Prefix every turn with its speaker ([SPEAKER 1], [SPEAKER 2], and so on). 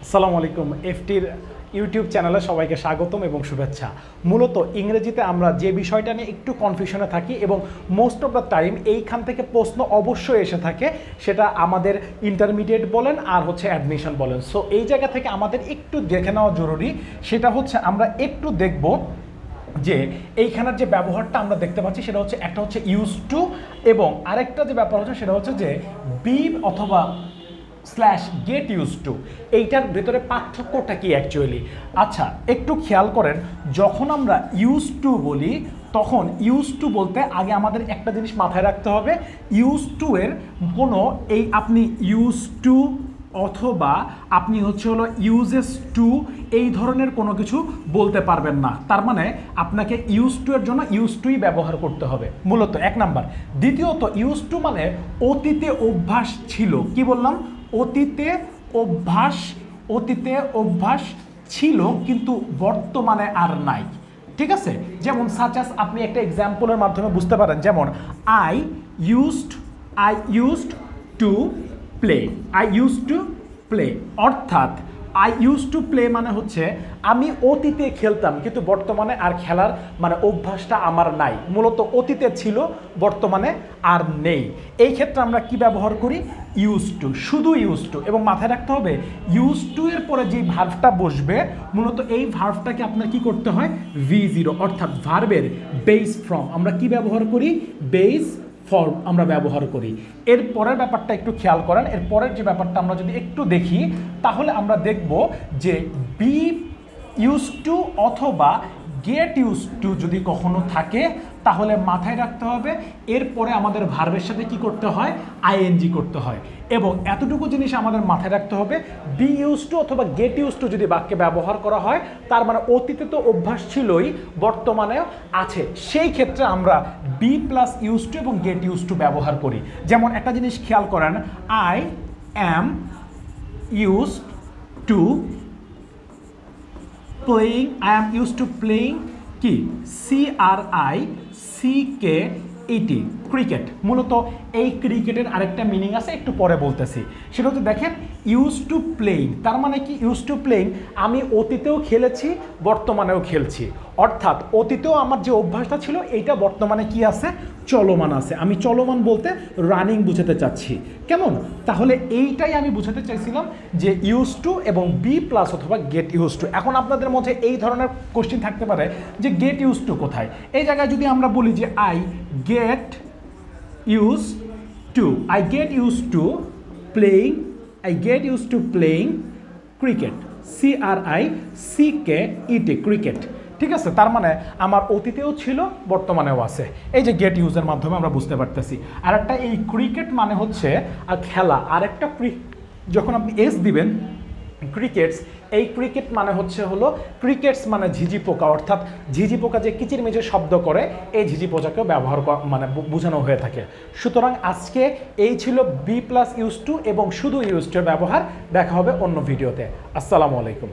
[SPEAKER 1] আসসালামু আলাইকুম। এফটির ইউটিউব চ্যানেলে সবাইকে স্বাগতম এবং শুভেচ্ছা। মূলত ইংরেজিতে আমরা যে বিষয়টা নিয়ে একটু কনফিউশনে থাকি এবং মোস্ট অফ দ্য টাইম এইখান থেকে প্রশ্ন অবশ্যই এসে থাকে, সেটা আমাদের ইন্টারমিডিয়েট বলেন আর হচ্ছে অ্যাডমিশন বলেন। সো এই জায়গা থেকে আমাদের একটু দেখে নেওয়া জরুরি, সেটা হচ্ছে আমরা একটু দেখব যে এইখানের যে ব্যবহারটা আমরা দেখতে পাচ্ছি সেটা হচ্ছে একটা হচ্ছে ইউজ টু, এবং আরেকটা যে ব্যাপার হচ্ছে সেটা হচ্ছে যে বি অথবা স্ল্যাশ গেট ইউজ টু, এইটার ভেতরে পার্থক্যটা কি অ্যাকচুয়ালি। আচ্ছা, একটু খেয়াল করেন, যখন আমরা ইউজ টু বলি তখন ইউজ টু বলতে আগে আমাদের একটা জিনিস মাথায় রাখতে হবে, ইউজ টু এর কোনো এই আপনি ইউজ টু অথবা আপনি হচ্ছে হলো ইউজেস টু এই ধরনের কোনো কিছু বলতে পারবেন না। তার মানে আপনাকে ইউজ টু এর জন্য ইউজ টুই ব্যবহার করতে হবে, মূলত এক নাম্বার। দ্বিতীয়ত, ইউজ টু মানে অতীতে অভ্যাস ছিল। কি বললাম? অতীতে অভ্যাস ছিল কিন্তু বর্তমানে আর নাই। ঠিক আছে? যেমন সাচাস আপনি একটা এক্সাম্পলের মাধ্যমে বুঝতে পারেন, যেমন আই ইউজড টু প্লে, অর্থাৎ আই ইউজ টু প্লে মানে হচ্ছে আমি অতীতে খেলতাম কিন্তু বর্তমানে আর খেলার মানে অভ্যাসটা আমার নাই। মূলত অতীতে ছিল, বর্তমানে আর নেই। এই ক্ষেত্রে আমরা কি ব্যবহার করি? ইউজ টু, শুধু ইউজ টু। এবং মাথায় রাখতে হবে ইউজ টু এর পরে যে ভার্বটা বসবে, মূলত এই ভার্বটাকে আপনার কি করতে হয়? V0, অর্থাৎ ভার্বের বেস ফর্ম আমরা কি ব্যবহার করি? বেস ফর্ম আমরা ব্যবহার করি। এর পরের ব্যাপারটা একটু খেয়াল করেন। এর পরের যে ব্যাপারটা আমরা যদি একটু দেখি, তাহলে আমরা দেখব যে বি ইউজ টু অথবা গেট ইউজ টু যদি কখনো থাকে, তাহলে মাথায় রাখতে হবে এরপরে আমাদের ভার্বের সাথে কি করতে হয়? আইএনজি করতে হয়। এবং এতটুকু জিনিস আমাদের মাথায় রাখতে হবে, বি ইউজ টু অথবা গেট ইউজ টু যদি বাক্যে ব্যবহার করা হয়, তার মানে অতীতে তো অভ্যাস ছিলই, বর্তমানেও আছে। সেই ক্ষেত্রে আমরা বি প্লাস ইউজ টু এবং গেট ইউজ টু ব্যবহার করি। যেমন একটা জিনিস খেয়াল করেন, I am use to playing, I am use to playing কি? CRICKET, cricket. মূলত এই ক্রিকেটের আরেকটা মিনিং আছে, একটু পরে বলতেছি। সেটা হচ্ছে দেখেন, ইউজ টু প্লেইং তার মানে কি? ইউজ টু প্লেইং আমি অতীতেও খেলেছি, বর্তমানেও খেলছি। অর্থাৎ অতীতেও আমার যে অভ্যাসটা ছিল এইটা বর্তমানে কি আছে? চলমান আছে। আমি চলমান বলতে রানিং বুঝাতে চাচ্ছি। কেমন? তাহলে এইটাই আমি বুঝাতে চাইছিলাম যে ইউজ টু এবং বি প্লাস অথবা গেট ইউজ টু। এখন আপনাদের মধ্যে এই ধরনের কোশ্চেন থাকতে পারে যে গেট ইউজ টু কোথায়? এই জায়গায় যদি আমরা বলি যে I get use to playing cricket, CRICKET, cricket. ঠিক আছে? তার মানে আমার অতীতেও ছিল, বর্তমানেও আছে। এই যে গেট ইউজের মাধ্যমে আমরা বুঝতে পারতেছি। আর একটা এই ক্রিকেট মানে হচ্ছে খেলা, আর একটা যখন আপনি এস দিবেন ক্রিকেটস, এই ক্রিকেট মানে হচ্ছে হলো ক্রিকেটস মানে ঝিঝি পোকা, অর্থাৎ ঝিঝি পোকা যে কিচিরমিচির শব্দ করে, এই ঝিঝি পোকাকেও ব্যবহার মানে বোঝানো হয়ে থাকে। সুতরাং আজকে এই ছিল বি প্লাস ইউজ টু এবং শুধু ইউজ টু এর ব্যবহার। দেখা হবে অন্য ভিডিওতে। আসসালামু আলাইকুম।